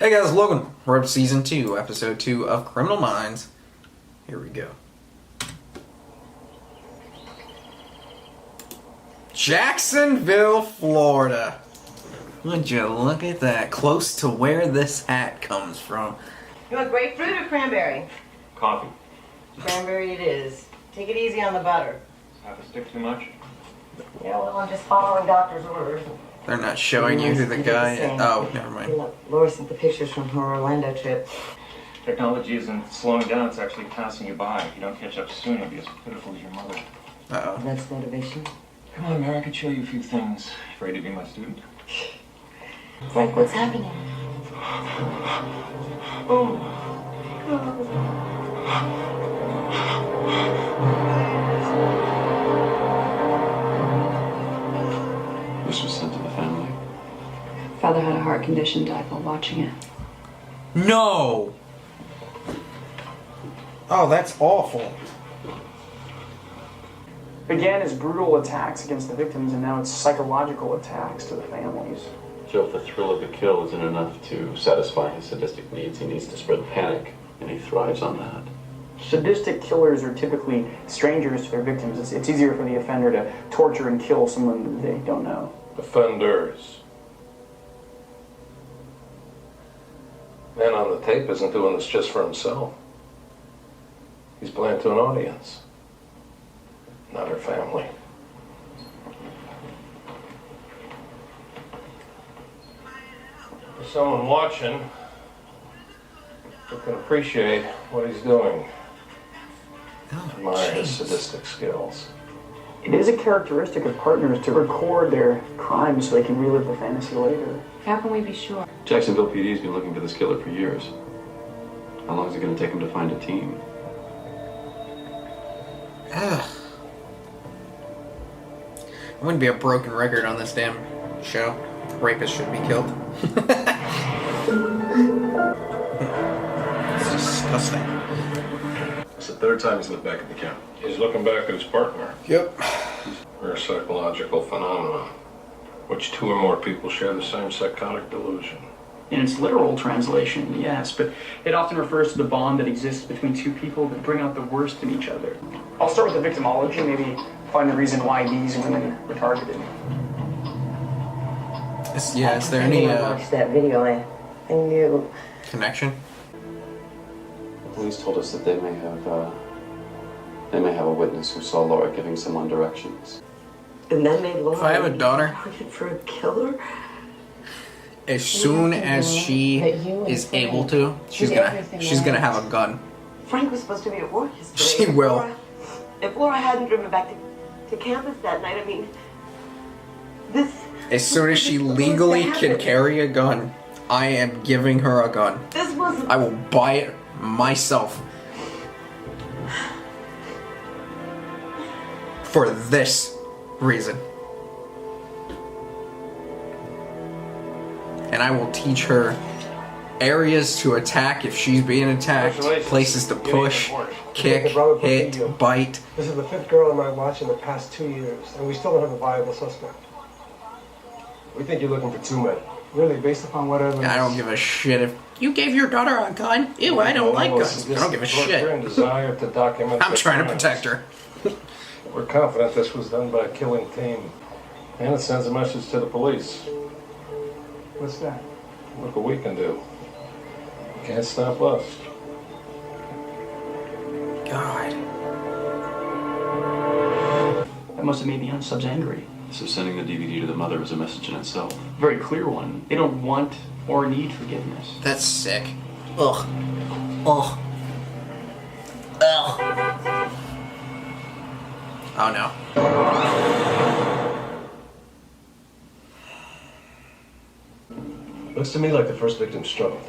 Hey guys, Logan. We're up to Season 2, Episode 2 of Criminal Minds. Here we go. Jacksonville, Florida. Would you look at that? Close to where this hat comes from. You want grapefruit or cranberry? Coffee. Cranberry it is. Take it easy on the butter. Half a stick too much? Yeah, well, I'm just following doctor's orders. They're not showing you who the guy is. Oh, never mind. Look, Laura sent the pictures from her Orlando trip. Technology isn't slowing down, it's actually passing you by. If you don't catch up soon, you'll be as pitiful as your mother. Uh-oh. That's motivation. Come on, Mary, I could show you a few things. Ready to be my student? Frank, what's happening? Oh, This was sent to the family. Father had a heart condition, died while watching it. No! Oh, that's awful. Began as brutal attacks against the victims, and now it's psychological attacks to the families. So if the thrill of the kill isn't enough to satisfy his sadistic needs, he needs to spread panic, and he thrives on that. Sadistic killers are typically strangers to their victims. It's easier for the offender to torture and kill someone they don't know. Offenders. Man on the tape isn't doing this just for himself. He's playing to an audience, not her family. For someone watching who can appreciate what he's doing, admire his sadistic skills. It is a characteristic of partners to record their crimes so they can relive the fantasy later. How can we be sure? Jacksonville PD's been looking for this killer for years. How long is it going to take him to find a team? Ugh. I'm gonna be a broken record on this damn show. Rapists should be killed. It's disgusting. It's the third time he's looked back at the camera. He's looking back at his partner. Yep. Or a psychological phenomenon, which two or more people share the same psychotic delusion. In its literal translation, yes, but it often refers to the bond that exists between two people that bring out the worst in each other. I'll start with the victimology, maybe find the reason why these women were targeted. Is there any I watched that video. I knew. connection? The police told us that they may have a witness who saw Laura giving someone directions. And then they Laura. If I have a daughter, targeted for a killer. as soon as she is able to, she's gonna have a gun. Frank was supposed to be at work yesterday. She will. If Laura hadn't driven back to campus that night, I mean, this. As soon as she legally can carry a gun, I am giving her a gun. This was. I will buy it myself. For this reason. And I will teach her areas to attack if she's being attacked, places to push, kick, hit, bite. This is the fifth girl on my watch in the past 2 years, and we still don't have a viable suspect. We think you're looking for two men. Really, based upon what evidence? I don't give a shit if you gave your daughter a gun. Ew, I don't like guns. I don't give a shit. Desire to document I'm trying to protect her. We're confident this was done by a killing team. And it sends a message to the police. What's that? Look what we can do. Can't stop us. God. That must have made the unsubs angry. So sending the DVD to the mother is a message in itself. A very clear one. They don't want or need forgiveness. That's sick. Ugh. Ugh. Ugh. Oh no. Looks to me like the first victim struggled.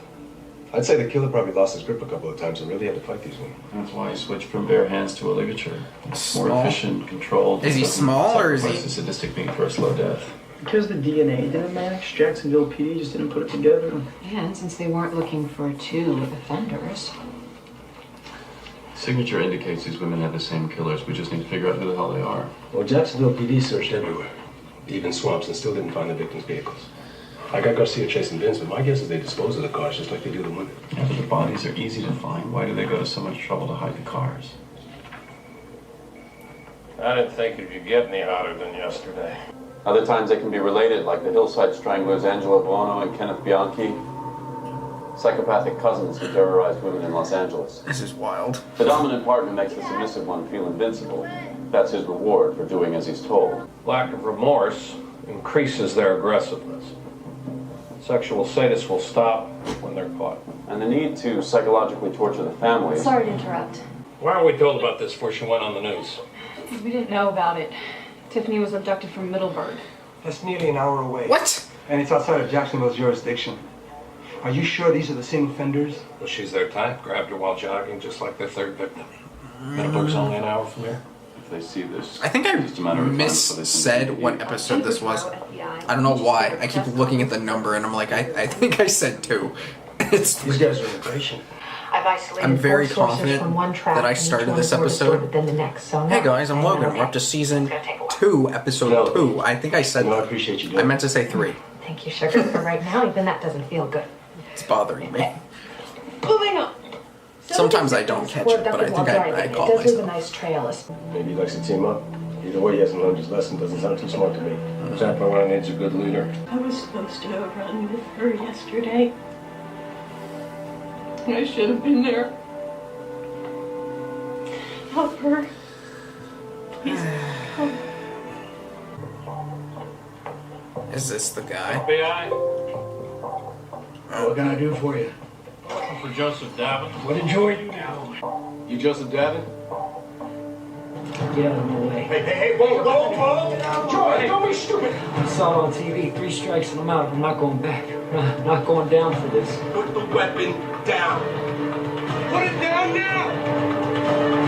I'd say the killer probably lost his grip a couple of times and really had to fight these women. That's why he switched from bare hands to a ligature. Small? More efficient, controlled. Is he small or is he? Sacrifice the sadistic being for a slow death. Because the DNA didn't match, Jacksonville PD just didn't put it together. And since they weren't looking for two offenders. Signature indicates these women had the same killers. We just need to figure out who the hell they are. Well, Jacksonville PD searched everywhere, even swamps, and still didn't find the victims' vehicles. I got Garcia chasing Vince, but my guess is they dispose of the cars just like they do the women. Yeah, but the bodies are easy to find. Why do they go to so much trouble to hide the cars? I didn't think it could get any hotter than yesterday. Other times they can be related, like the Hillside Stranglers Angelo Buono and Kenneth Bianchi. Psychopathic cousins who terrorized women in Los Angeles. This is wild. The dominant partner makes the submissive one feel invincible. That's his reward for doing as he's told. Lack of remorse increases their aggressiveness. Sexual sadists will stop when they're caught. And the need to psychologically torture the families. Sorry to interrupt. Why aren't we told about this before she went on the news? We didn't know about it. Tiffany was abducted from Middleburg. That's nearly an hour away. What? And it's outside of Jacksonville's jurisdiction. Are you sure these are the same offenders? Well, she's their type. Grabbed her while jogging, just like their third victim. Middleburg's only an hour from here. If they see this, I think I it's just a matter of time before they missaid think what episode this was. I don't know why. I keep looking at the number and I'm like, I think I said 2. It's. These guys are immigration. I've isolated I'm very 4 sources confident from one track that I and each started one this is more episode. distorted than the next, so Hey no, guys, I'm I know Logan. We're that. up to season It's gonna take a while. 2, episode 2. I think I said. No, I appreciate you doing I meant to say 3. Thank you, sugar. For right now, even that doesn't feel good. It's bothering me. Moving on. Sometimes I don't catch it, but I think I caught It does leave a myself. nice trail. Maybe he likes to team up. Either way, he hasn't learned his lesson. Doesn't sound too smart to me. Exactly what I need is a good leader. I was supposed to have run with her yesterday. I should have been there. Help her. Please help. Is this the guy? FBI, What can I do for you? looking for Joseph Davin. What did Joy do now? You Joseph Davin? Get out of my way. Hey, whoa! Joy, don't be stupid! I saw it on TV. 3 strikes and I'm out. I'm not going back. I'm not going down for this. Put the weapon down! Put it down now!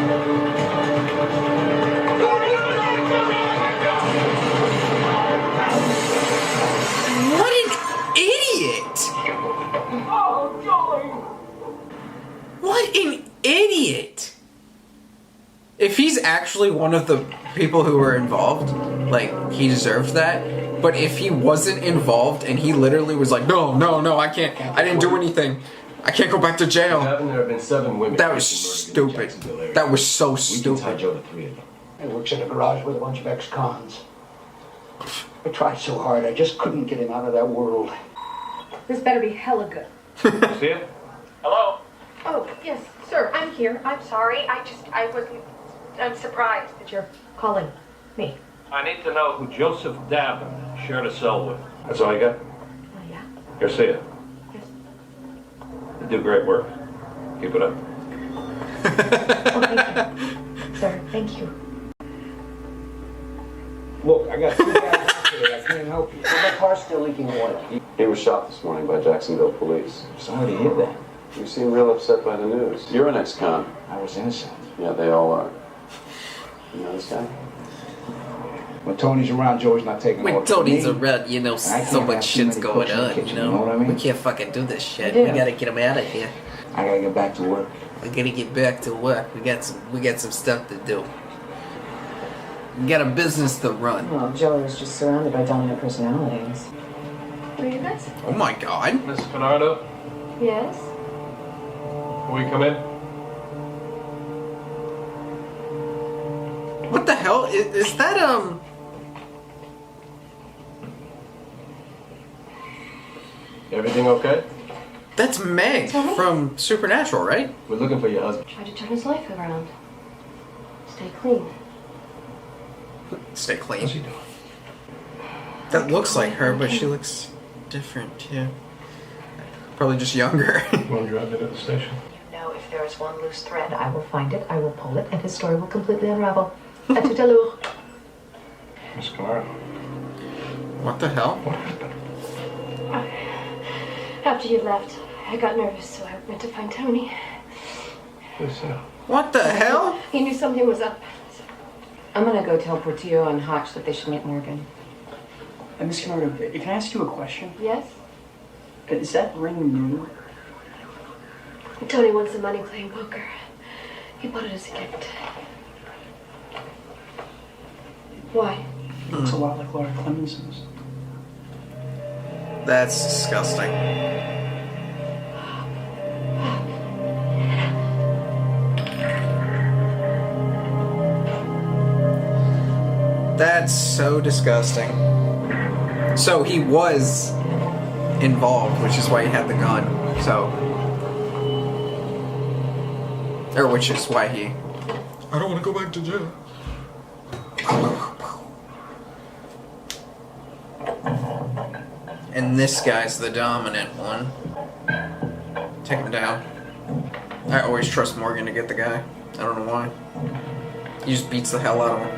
What an idiot! Oh, Joy! What an idiot! If he's actually one of the people who were involved, like, he deserved that. But if he wasn't involved and he literally was like, no, I can't, I didn't do anything. I can't go back to jail. There have been 7 women. That was murdered in the stupid. Jacksonville area. That was so We can tie stupid. Joe to 3 of them. He works in a garage with a bunch of ex-cons. I tried so hard, I just couldn't get him out of that world. This better be hella good. See it? Hello? Oh, yes, sir, I'm here. I'm sorry. I'm surprised that you're calling me. I need to know who Joseph Davin shared a cell with. That's all you got? Yeah. Garcia. Yes. You do great work. Keep it up. Oh, thank you. Sir, thank you. Look, I got 2 guys out today. I can't help you. My car's still leaking oil. He was shot this morning by Jacksonville police. Sorry to hear that. You seem real upset by the news. You're an ex-con. I was innocent. Yeah, they all are. You know this guy? When Tony's around, Joey's not taking When orders from Tony's me. around, you know, I so can't much have too shit's many going cooks in the on, kitchen, you you know what I know? mean? We can't fucking do this shit. do. We gotta get him out of here. I gotta get back to work. We gotta get back to work. We got some stuff to do. We got a business to run. Well, Joey was just surrounded by dominant personalities. Are you guys? Oh my god. Miss Bernardo, Yes. will you come in? What the hell? Is that, Everything okay? That's Meg Tony? from Supernatural, right? We're looking for your husband. Try to turn his life around. Stay clean. Stay clean. What's he doing? That looks like her, but she looks different, too. Probably just younger. You want to drive me to the station? You know, if there is one loose thread, I will find it, I will pull it, and his story will completely unravel. À tout à l'heure. Miss Bernardo. What the hell? What happened? After you left, I got nervous, so I went to find Tony. What the hell? He knew something was up. I'm gonna go tell Portillo and Hotch that they should meet Morgan. Miss Bernardo, can I ask you a question? Yes? Is that ring new? Tony wants the money playing poker. He bought it as a gift. Why? It looks a lot like Laura Clemenson's. That's disgusting. That's so disgusting. So he was involved, which is why he had the gun. So, or which is why he. I don't want to go back to jail. And this guy's the dominant one. Take him down. I always trust Morgan to get the guy. I don't know why. He just beats the hell out of him.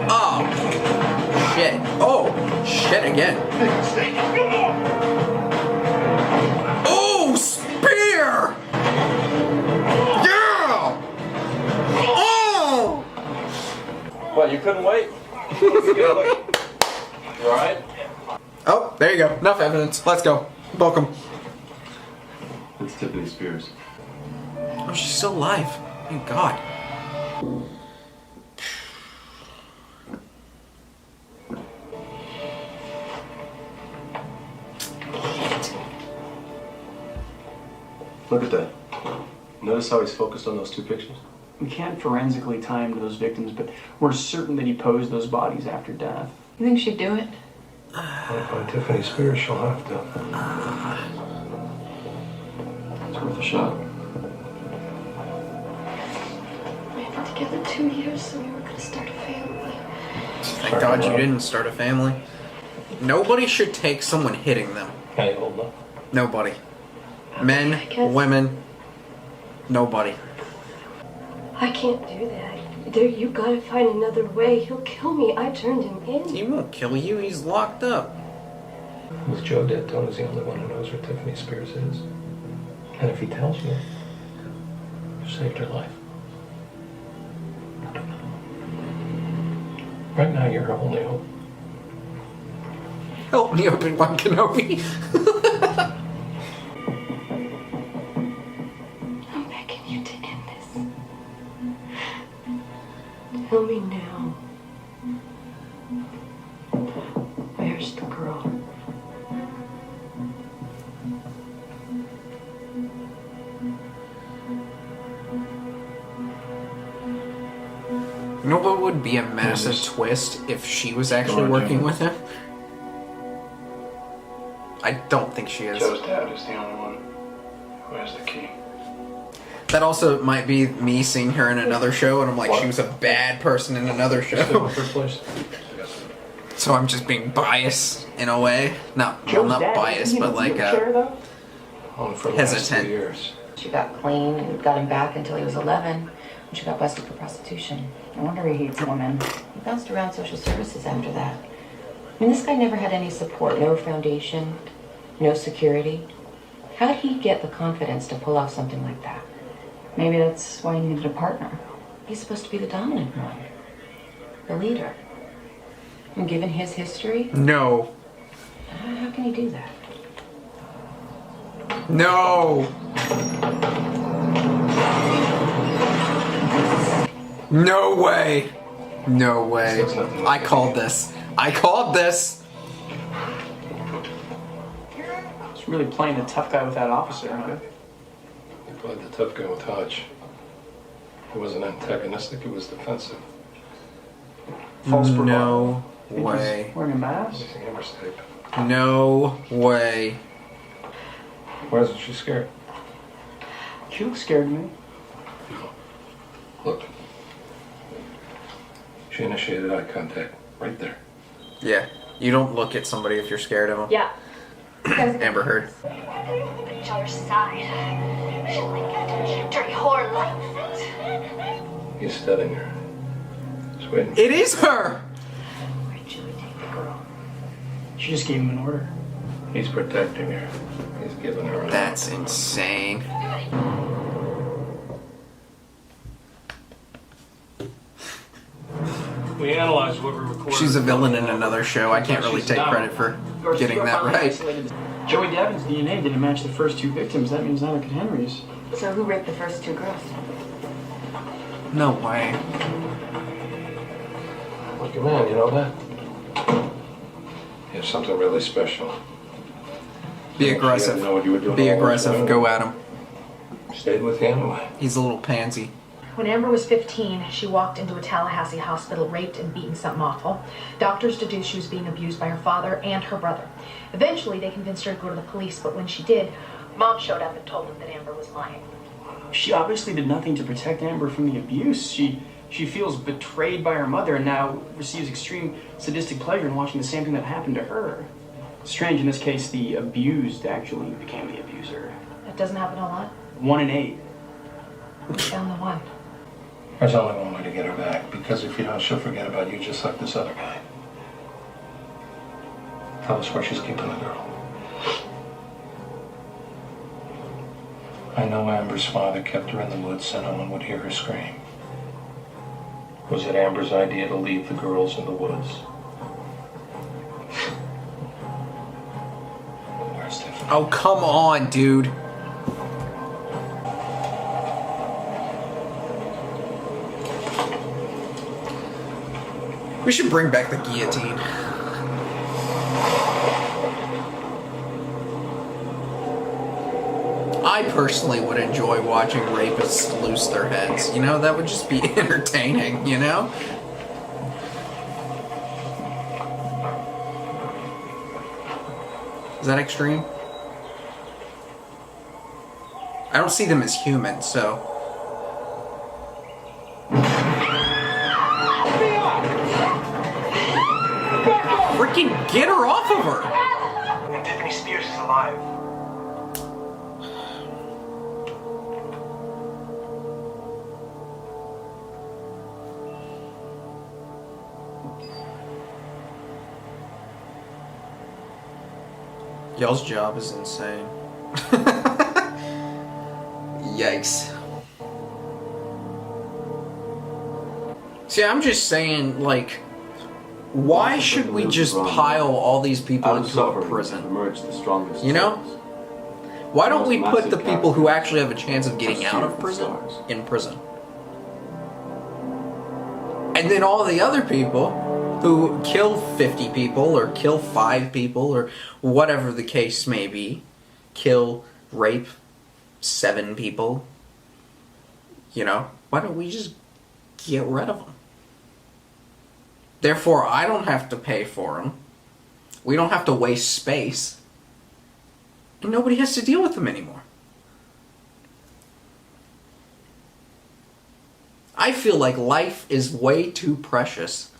Oh! Shit. Oh! Shit again. Oh! Spear! Yeah! Oh! What, you couldn't wait? You alright? Oh, there you go. Enough evidence. Let's go. Book him. It's Tiffany Spears. Oh, she's still alive. Thank God. Look at that. Notice how he's focused on those two pictures? We can't forensically tie him to those victims, but we're certain that he posed those bodies after death. You think she'd do it? Want to find Tiffany Spears, she'll have to. It's worth a shot. We've been together 2 years, so we were gonna start a family. Thank God you didn't start a family. Nobody should take someone hitting them. Hey, hold up. Nobody. Men, women, nobody. I can't do that. You gotta find another way. He'll kill me. I turned him in. He won't kill you, he's locked up. With Joe dead, Tony's the only one who knows where Tiffany Spears is. And if he tells you, you saved her life. Right now, you're her only hope. Help me, Obi-Wan Kenobi. I'm begging you to end this. Tell me now. Where's the girl? You know what would be a massive twist if she was actually working with him? I don't think she is. Joe's dad is the only one who has the key. That also might be me seeing her in another show, and I'm like, she was a bad person in another show. So I'm just being biased in a way. No, well, not biased, but like hesitant. She got clean and got him back until he was 11 when she got busted for prostitution. No wonder he hates women. He bounced around social services after that. I mean, this guy never had any support, no foundation, no security. How did he get the confidence to pull off something like that? Maybe that's why he needed a partner. He's supposed to be the dominant one, the leader. And given his history, No. how can he do that? No. No way. No way. I called this. I called this. He's really playing the tough guy with that officer, huh? He played the tough guy with Hodge. It wasn't antagonistic, it was defensive. False No bravado. way. Wearing a mask? Using Amber's tape. No way. Why isn't she scared? She looks scared to me. Look. She initiated eye contact right there. Yeah. You don't look at somebody if you're scared of them. Yeah. Amber Heard. Each other's side. She like it. Dirty whore likes it. He's studying her. He's waiting. It is her! Where'd Julie take the girl? She just gave him an order. He's protecting her. He's giving her an That's insane. We analyzed what we recorded. She's a villain in another show. I can't really take credit for getting that right. Joey Davin's DNA didn't match the first two victims. That means neither could Henry's. So who raped the first two girls? No way. Lucky man, you know that? You have something really special. Be aggressive. I didn't know what you were doing Be all this aggressive. time. Go at him. Stayed with you anyway. He's a little pansy. When Amber was 15, she walked into a Tallahassee hospital, raped and beaten something awful. Doctors deduced she was being abused by her father and her brother. Eventually, they convinced her to go to the police, but when she did, Mom showed up and told them that Amber was lying. She obviously did nothing to protect Amber from the abuse. She feels betrayed by her mother and now receives extreme sadistic pleasure in watching the same thing that happened to her. Strange, in this case, the abused actually became the abuser. That doesn't happen a lot. 1 in 8. We found the one. There's only one way to get her back, because if you don't, she'll forget about you just like this other guy. Tell us where she's keeping the girl. I know Amber's father kept her in the woods so no one would hear her scream. Was it Amber's idea to leave the girls in the woods? Where's Tiffany? Oh, come on, dude. We should bring back the guillotine. I personally would enjoy watching rapists lose their heads. You know, that would just be entertaining, you know? Is that extreme? I don't see them as human, so... Freaking get her off of her! And Tiffany Spears is alive. Y'all's job is insane. Yikes. See, I'm just saying, like, why should we just pile all these people into a prison? You know? Why don't we put the people who actually have a chance of getting out of prison in prison? And then all the other people who kill 50 people or kill 5 people or whatever the case may be, rape 7 people, you know, why don't we just get rid of them? Therefore, I don't have to pay for them. We don't have to waste space. And nobody has to deal with them anymore. I feel like life is way too precious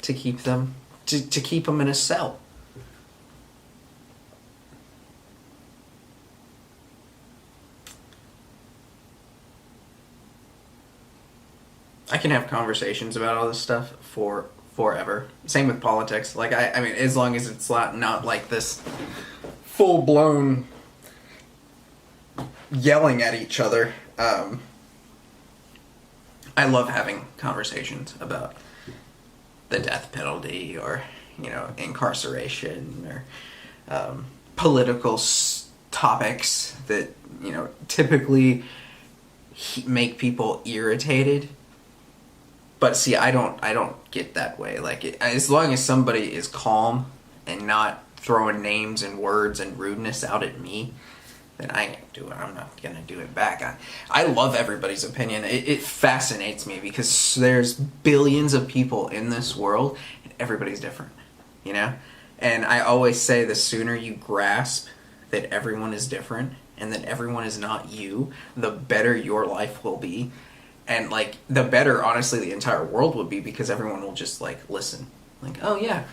to keep them to keep them in a cell. I can have conversations about all this stuff for forever. Same with politics. Like I mean, as long as it's not like this full-blown yelling at each other. I love having conversations about the death penalty or, you know, incarceration or political topics that, you know, typically make people irritated. But see, I don't get that way. Like, as long as somebody is calm and not throwing names and words and rudeness out at me, then I ain't do it. I'm not gonna do it back. I love everybody's opinion. It fascinates me because there's billions of people in this world and everybody's different, you know? And I always say the sooner you grasp that everyone is different and that everyone is not you, the better your life will be. And, like, the better, honestly, the entire world would be because everyone will just, like, listen. Like, oh, yeah,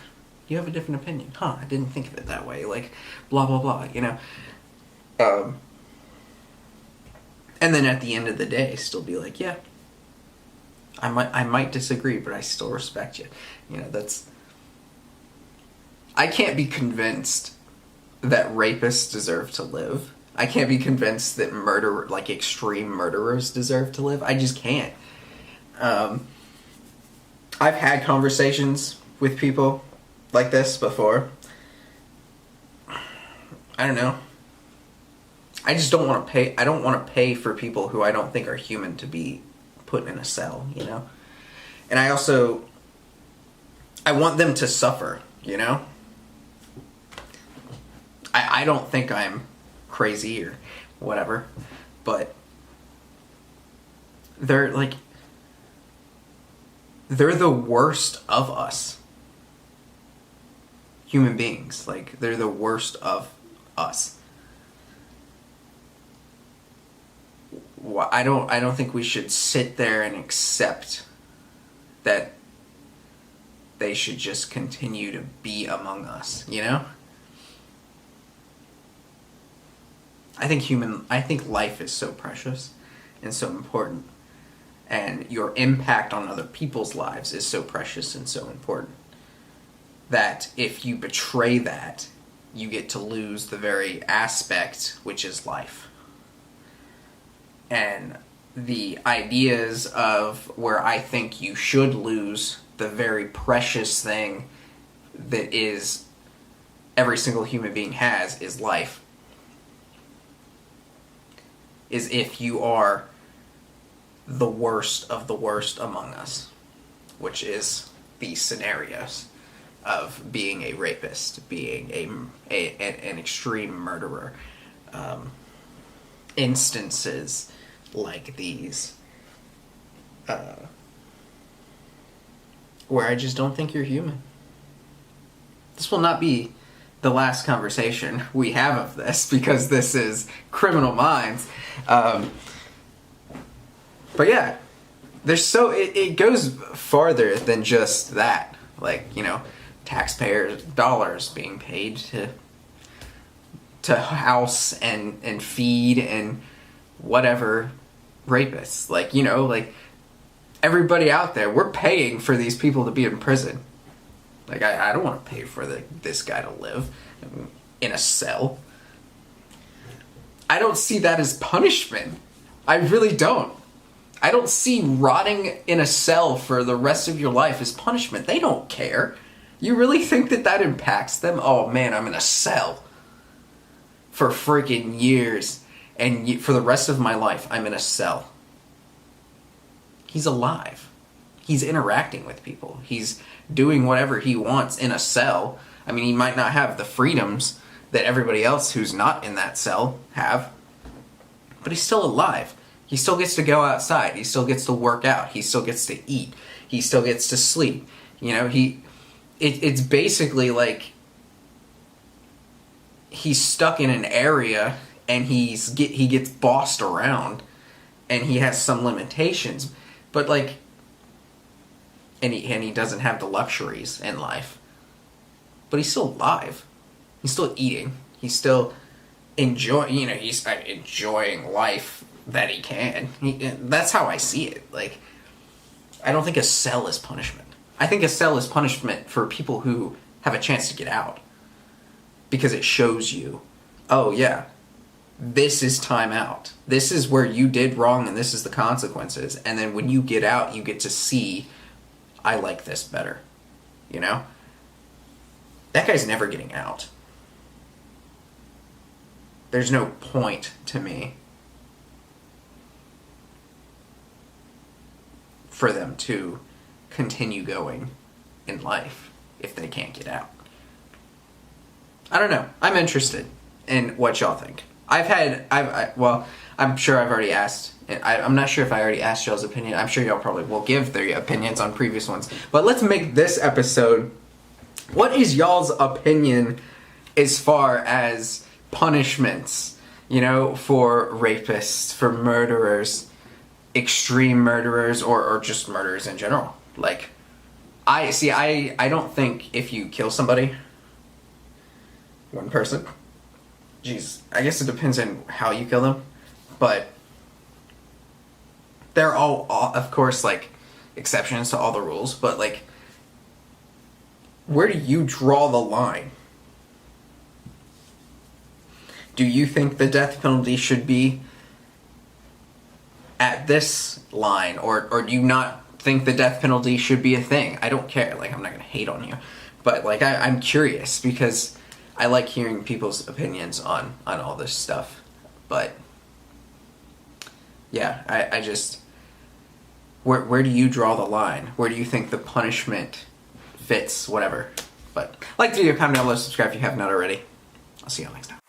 you have a different opinion. Huh, I didn't think of it that way. Like, blah, blah, blah, you know? And then at the end of the day, still be like, yeah, I might disagree, but I still respect you. You know, that's... I can't be convinced that rapists deserve to live. I can't be convinced that extreme murderers deserve to live. I just can't. I've had conversations with people like this before. I don't know. I just don't want to pay. I don't want to pay for people who I don't think are human to be put in a cell, you know? And I I want them to suffer, you know? I don't think I'm crazy or whatever, but they're the worst of us. Human beings. Like, they're the worst of us. I don't think we should sit there and accept that they should just continue to be among us, you know? I think life is so precious and so important, and your impact on other people's lives is so precious and so important, that if you betray that, you get to lose the very aspect which is life. And the ideas of where I think you should lose the very precious thing that is every single human being has is life, is if you are the worst of the worst among us, which is these scenarios of being a rapist, being an extreme murderer, instances like these, where I just don't think you're human. This will not be the last conversation we have of this, because this is Criminal Minds. But yeah, it goes farther than just that. Like, you know, taxpayers' dollars being paid to house and feed and whatever rapists. Like, you know, like, everybody out there, we're paying for these people to be in prison. Like, I don't want to pay for this guy to live in a cell. I don't see that as punishment. I really don't. I don't see rotting in a cell for the rest of your life as punishment. They don't care. You really think that impacts them? Oh man, I'm in a cell for freaking years, and for the rest of my life, I'm in a cell. He's alive. He's interacting with people. He's doing whatever he wants in a cell. I mean, he might not have the freedoms that everybody else who's not in that cell have, but he's still alive. He still gets to go outside. He still gets to work out. He still gets to eat. He still gets to sleep. You know, it's basically like he's stuck in an area and he gets bossed around, and he has some limitations, but like, and he doesn't have the luxuries in life, but he's still alive. He's still eating. He's still he's enjoying life that he can. That's how I see it. Like, I don't think a cell is punishment. I think a cell is punishment for people who have a chance to get out, because it shows you, oh yeah, this is time out. This is where you did wrong, and this is the consequences. And then when you get out, you get to see, I like this better. You know? That guy's never getting out. There's no point to me for them to continue going in life if they can't get out. I don't know. I'm interested in what y'all think. I'm sure I've already asked. I'm not sure if I already asked y'all's opinion. I'm sure y'all probably will give their opinions on previous ones. But let's make this episode, what is y'all's opinion as far as punishments, you know, for rapists, for murderers, extreme murderers, or just murderers in general? Like, I don't think if you kill somebody, one person, geez, I guess it depends on how you kill them, but they're all, of course, like, exceptions to all the rules, but, like, where do you draw the line? Do you think the death penalty should be at this line, or do you not think the death penalty should be a thing? I don't care. Like, I'm not gonna hate on you, but, like, I'm curious, because I like hearing people's opinions on all this stuff. But yeah, I just, where do you draw the line? Where do you think the punishment fits, whatever. But like the video, comment down below, subscribe if you have not already. I'll see you all next time.